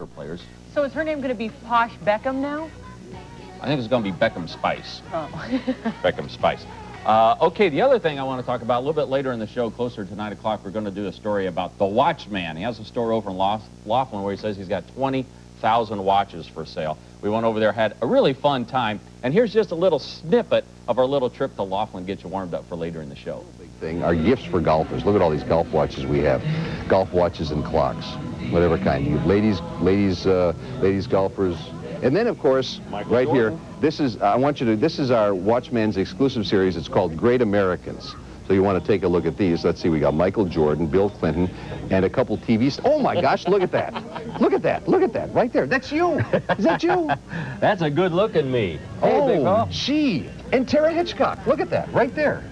soccer players. So is her name going to be Posh Beckham now? I think it's going to be Beckham Spice. Oh. Beckham Spice. Okay, the other thing I want to talk about a little bit later in the show, closer to 9 o'clock, we're going to do a story about the Watchman. He has a store over in Laughlin where he says he's got 20,000 watches for sale. We went over there, had a really fun time, and here's just a little snippet of our little trip to Laughlin, get you warmed up for later in the show. Big thing are gifts for golfers. Look at all these golf watches we have. Golf watches and clocks, whatever kind. You ladies golfers. And then, of course, right here, this is our Watchman's exclusive series. It's called Great Americans. So you want to take a look at these. Let's see, we got Michael Jordan, Bill Clinton, and a couple TV stars. Oh my gosh, look at that. Look at that, look at that, right there. That's you. Is that you? That's a good look at me. Oh, gee. And Tara Hitchcock, look at that, right there.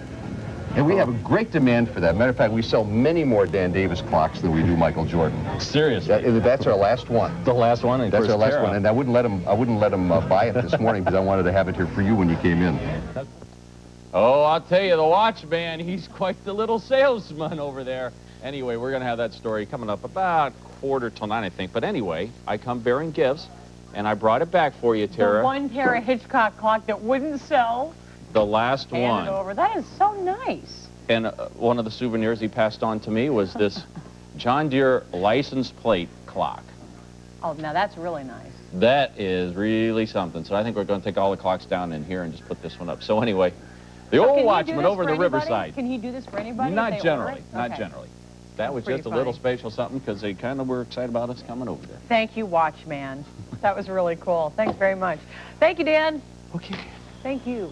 And we have a great demand for that. Matter of fact, we sell many more Dan Davis clocks than we do Michael Jordan. Seriously? That's our last one. The last one? That's our last one. And I wouldn't let him buy it this morning because I wanted to have it here for you when you came in. Oh, I'll tell you, the Watchman, he's quite the little salesman over there. Anyway, we're going to have that story coming up about 8:45, I think. But anyway, I come bearing gifts, and I brought it back for you, Tara. The one Tara Hitchcock clock that wouldn't sell. The last one. Hand it over. That is so nice. And one of the souvenirs he passed on to me was this John Deere license plate clock. Oh, now that's really nice. That is really something. So I think we're going to take all the clocks down in here and just put this one up. So anyway, the old Watchman over in the Riverside. Can he do this for anybody? Not generally. Not generally. That was just a little special something because they kind of were excited about us coming over there. Thank you, Watchman. That was really cool. Thanks very much. Thank you, Dan. Okay. Thank you.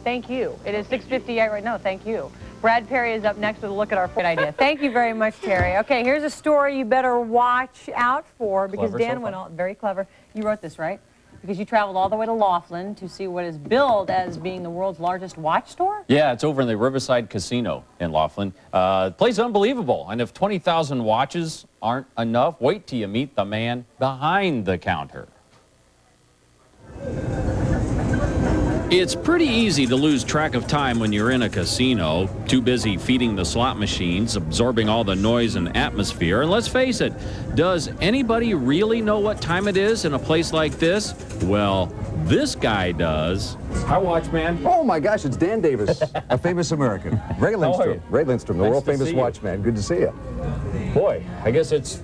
Thank you. It is 6:58 right now. Thank you. Brad Perry is up next with a look at our good idea. Thank you very much, Terry. Okay, here's a story you better watch out for because Clever Dan so went far. on. Very clever. You wrote this, right? Because you traveled all the way to Laughlin to see what is billed as being the world's largest watch store? Yeah, it's over in the Riverside Casino in Laughlin. The place is unbelievable. And if 20,000 watches aren't enough, wait till you meet the man behind the counter. It's pretty easy to lose track of time when you're in a casino, too busy feeding the slot machines, absorbing all the noise and atmosphere. And let's face it, does anybody really know what time it is in a place like this? Well, this guy does. Hi, Watchman. Oh my gosh, it's Dan Davis, a famous American. Ray Lindstrom. Ray Lindstrom, the world famous watchman. Good to see you. Boy, I guess it's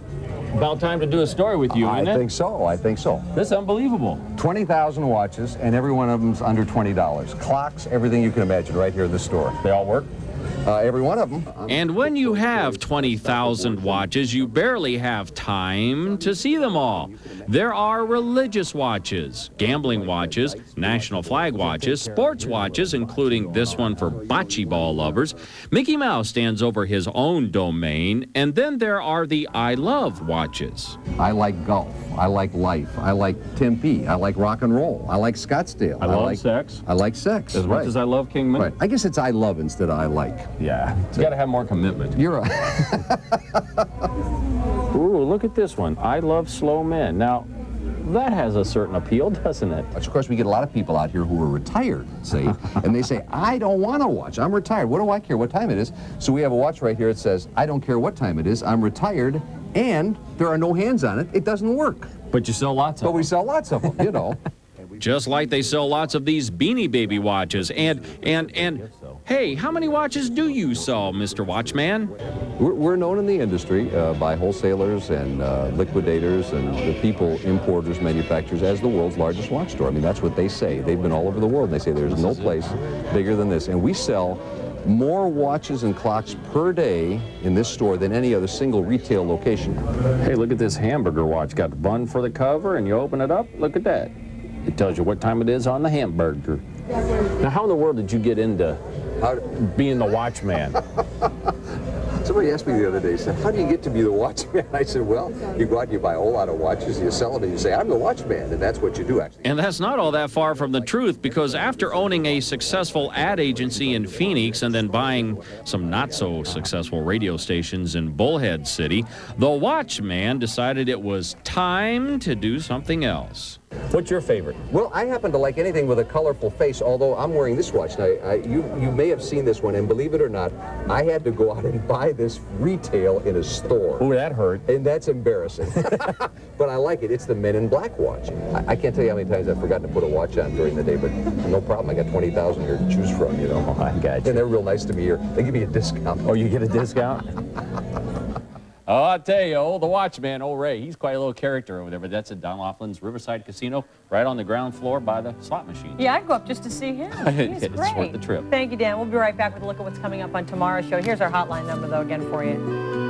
about time to do a story with you, isn't it? I think so. I think so. This is unbelievable. 20,000 watches, and every one of them's under $20. Clocks, everything you can imagine right here in the store. They all work? Every one of them. And when you have 20,000 watches, you barely have time to see them all. There are religious watches, gambling watches, national flag watches, sports watches, including this one for bocce ball lovers. Mickey Mouse stands over his own domain, and then there are the I Love watches. I like golf. I like life. I like Tempe. I like rock and roll. I like Scottsdale. I love sex. I like sex. As much as I love Kingman. Right. I guess it's I love instead of I like. Yeah. You got to have more commitment. You're right. Ooh, look at this one. I love slow men. Now, that has a certain appeal, doesn't it? Of course, we get a lot of people out here who are retired, see, and they say, I don't want to watch. I'm retired. What do I care what time it is? So we have a watch right here that says, I don't care what time it is. I'm retired, and there are no hands on it. It doesn't work. But you sell lots of them. But we sell lots of them, you know. Just like they sell lots of these Beanie Baby watches. And hey, how many watches do you sell, Mr. Watchman? We're known in the industry by wholesalers and liquidators and the people, importers, manufacturers, as the world's largest watch store. I mean, that's what they say. They've been all over the world. They say there's no place bigger than this. And we sell more watches and clocks per day in this store than any other single retail location. Hey, look at this hamburger watch. Got the bun for the cover, and you open it up. Look at that. It tells you what time it is on the hamburger. Now, how in the world did you get into being the watchman? Somebody asked me the other day, said, how do you get to be the watchman? I said, well, you go out and you buy a whole lot of watches, you sell them, and you say, I'm the watchman, and that's what you do, actually. And that's not all that far from the truth, because after owning a successful ad agency in Phoenix and then buying some not-so-successful radio stations in Bullhead City, the Watchman decided it was time to do something else. What's your favorite? Well, I happen to like anything with a colorful face, although I'm wearing this watch. Now, you may have seen this one, and believe it or not, I had to go out and buy this retail in a store. Ooh, that hurt. And that's embarrassing. But I like it. It's the Men in Black watch. I can't tell you how many times I've forgotten to put a watch on during the day, but no problem. I got 20,000 here to choose from, you know. Oh, I got you. And they're real nice to me here. They give me a discount. Oh, you get a discount? Oh, I'll tell you, the watchman, old Ray, he's quite a little character over there, but that's at Don Laughlin's Riverside Casino, right on the ground floor by the slot machine. Yeah, I'd go up just to see him. He's It's great. worth the trip. Thank you, Dan. We'll be right back with a look at what's coming up on tomorrow's show. Here's our hotline number, though, again for you.